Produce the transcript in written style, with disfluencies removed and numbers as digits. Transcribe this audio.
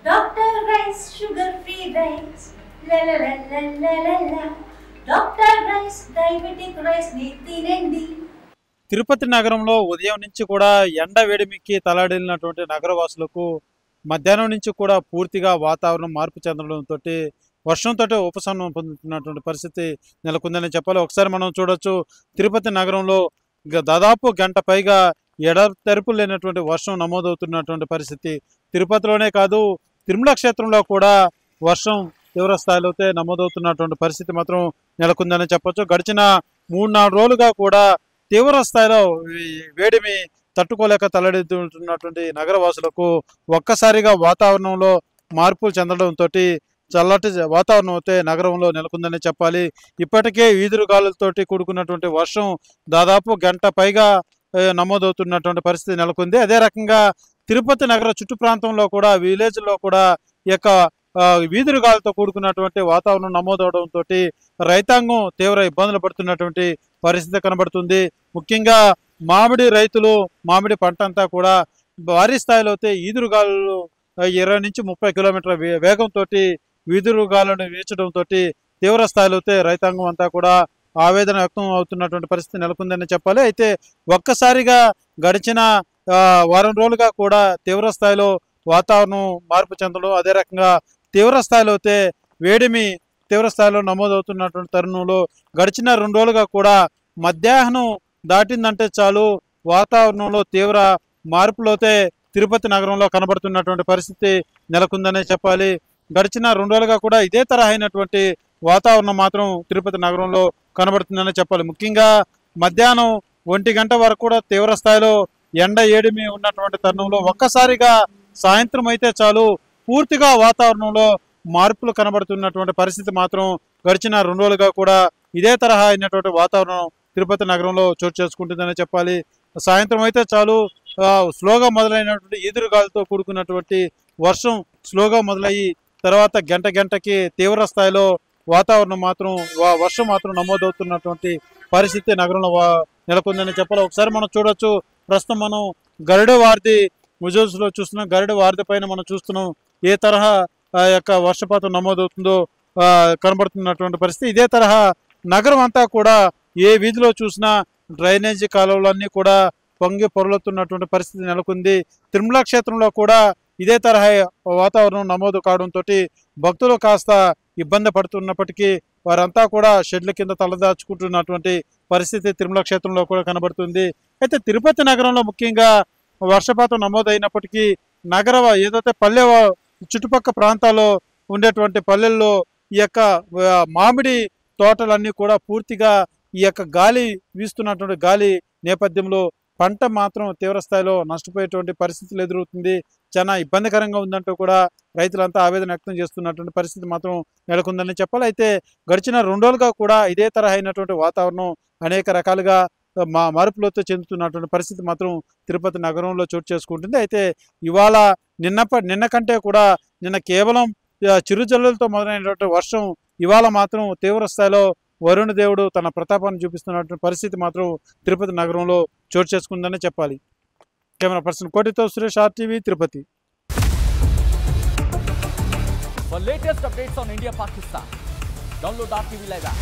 Doctor rice sugar free rice లా లా లా లా లా లా లా. డాక్టర్ రైస్ డయాబెటిక్ రైస్ ని తినండి. తిరుపతి నగరంలో ఉదయం నుంచి కూడా ఎండ వేడిమికి తలాడిల్లినటువంటి నగరవాసులకు మధ్యాహ్నం నుంచి కూడా పూర్తిగా వాతావరణం మార్పు చెందడంతో వర్షంతో ఉపశమనం పొందుతున్నటువంటి పరిస్థితి నెలకొందని చెప్పాలి. ఒకసారి మనం చూడొచ్చు, తిరుపతి నగరంలో దాదాపు గంట పైగా ఎడతెరపు లేనటువంటి వర్షం నమోదవుతున్నటువంటి పరిస్థితి. తిరుపతిలోనే కాదు, తిరుమల క్షేత్రంలో కూడా వర్షం తీవ్ర స్థాయిలో నమోదవుతున్నటువంటి పరిస్థితి మాత్రం నెలకొందని చెప్పొచ్చు. గడిచిన 3-4 రోజులుగా కూడా తీవ్ర స్థాయిలో వేడిమి తట్టుకోలేక తల్లడిల్లుతున్నటువంటి నగరవాసులకు ఒక్కసారిగా వాతావరణంలో మార్పులు చెందడంతో చల్లటి వాతావరణం అయితే నగరంలో నెలకొందని చెప్పాలి. ఇప్పటికే ఈదురుగాలులతోటి కూడుకున్నటువంటి వర్షం దాదాపు గంట పైగా నమోదవుతున్నటువంటి పరిస్థితి నెలకొంది. అదే రకంగా తిరుపతి నగర చుట్టు ప్రాంతంలో కూడా విలేజ్లో కూడా ఈ యొక్క వీధురుగాలతో కూడుకున్నటువంటి వాతావరణం నమోదవడంతో రైతాంగం తీవ్ర ఇబ్బందులు పడుతున్నటువంటి పరిస్థితి కనబడుతుంది. ముఖ్యంగా మామిడి రైతులు మామిడి పంట అంతా కూడా భారీ స్థాయిలో ఈదురుగాలు 20 నుంచి 30 కిలోమీటర్ల వేగంతో వీధురుగాలను వీచడంతో తీవ్ర స్థాయిలో రైతాంగం అంతా కూడా ఆవేదన వ్యక్తం అవుతున్నటువంటి పరిస్థితి నెలకొందని చెప్పాలి. అయితే ఒక్కసారిగా గడిచిన వారం రోజులుగా కూడా తీవ్ర స్థాయిలో వాతావరణం మార్పు చెందడం, అదే రకంగా తీవ్ర స్థాయిలో వేడిమి తీవ్ర స్థాయిలో నమోదవుతున్నటువంటి తరుణంలో గడిచిన 2 రోజులుగా కూడా మధ్యాహ్నం దాటిందంటే చాలు వాతావరణంలో తీవ్ర మార్పులైతే తిరుపతి నగరంలో కనబడుతున్నటువంటి పరిస్థితి నెలకొందనే చెప్పాలి. గడిచిన 2 రోజులుగా కూడా ఇదే తరహా అయినటువంటి వాతావరణం మాత్రం తిరుపతి నగరంలో కనబడుతుందనే చెప్పాలి. ముఖ్యంగా మధ్యాహ్నం 1 గంట వరకు కూడా తీవ్ర స్థాయిలో ఎండ ఏడిమి ఉన్నటువంటి తరుణంలో ఒక్కసారిగా సాయంత్రం అయితే చాలు పూర్తిగా వాతావరణంలో మార్పులు కనబడుతున్నటువంటి పరిస్థితి మాత్రం గడిచిన 2 రోజులుగా కూడా ఇదే తరహా అయినటువంటి వాతావరణం తిరుపతి నగరంలో చోటు చేసుకుంటుందని చెప్పాలి. సాయంత్రం అయితే చాలు స్లోగా మొదలైనటువంటి ఈదురుగాలతో కూడుకున్నటువంటి వర్షం స్లోగా మొదలయ్యి తర్వాత గంటకి తీవ్ర స్థాయిలో వాతావరణం మాత్రం వర్షం మాత్రం నమోదవుతున్నటువంటి పరిస్థితి నగరంలో నెలకొందని చెప్పాలి. ఒకసారి మనం చూడొచ్చు, ప్రస్తుతం మనం గరుడ వారధి విజువల్స్లో చూస్తున్నాం. గరుడ వారధి పైన మనం చూస్తున్నాం ఏ తరహా యొక్క వర్షపాతం నమోదవుతుందో కనబడుతున్నటువంటి పరిస్థితి. ఇదే తరహా నగరం అంతా కూడా ఏ వీధిలో చూసినా డ్రైనేజీ కాలువలన్నీ కూడా పొంగి పొరలుతున్నటువంటి పరిస్థితి నెలకొంది. తిరుమల క్షేత్రంలో కూడా ఇదే తరహా వాతావరణం నమోదు కావడంతో భక్తులు కాస్త ఇబ్బంది పడుతున్నప్పటికీ వారంతా కూడా షెడ్ల కింద తలదాచుకుంటున్నటువంటి పరిస్థితి తిరుమల క్షేత్రంలో కూడా కనబడుతుంది. అయితే తిరుపతి నగరంలో ముఖ్యంగా వర్షపాతం నమోదైనప్పటికీ నగర ఏదైతే పల్లె చుట్టుపక్కల ప్రాంతాల్లో ఉండేటువంటి పల్లెల్లో ఈ యొక్క మామిడి తోటలన్నీ కూడా పూర్తిగా ఈ యొక్క గాలి వీస్తున్నటువంటి గాలి నేపథ్యంలో పంట మాత్రం తీవ్ర స్థాయిలో నష్టపోయేటువంటి పరిస్థితులు ఎదురవుతుంది. చాలా ఇబ్బందికరంగా ఉందంటూ కూడా రైతులంతా ఆవేదన వ్యక్తం చేస్తున్నటువంటి పరిస్థితి మాత్రం నెలకొందని చెప్పాలి. అయితే గడిచిన 2 రోజులుగా కూడా ఇదే తరహా అయినటువంటి వాతావరణం అనేక రకాలుగా మార్పులతో చెందుతున్నటువంటి పరిస్థితి మాత్రం తిరుపతి నగరంలో చోటు చేసుకుంటుంది. అయితే ఇవాళ నిన్న కంటే కూడా నిన్న కేవలం చిరుజల్లులతో మొదలైనటువంటి వర్షం ఇవాళ మాత్రం తీవ్ర స్థాయిలో వరుణ దేవుడు తన ప్రతాపాన్ని చూపిస్తున్నటువంటి పరిస్థితి మాత్రం తిరుపతి నగరంలో చోటు చేసుకుందని చెప్పాలి. కెమెరా పర్సన్ కోటితో Suresh, RTV, Tirupati. For latest updates on India Pakistan, download RTV Live app.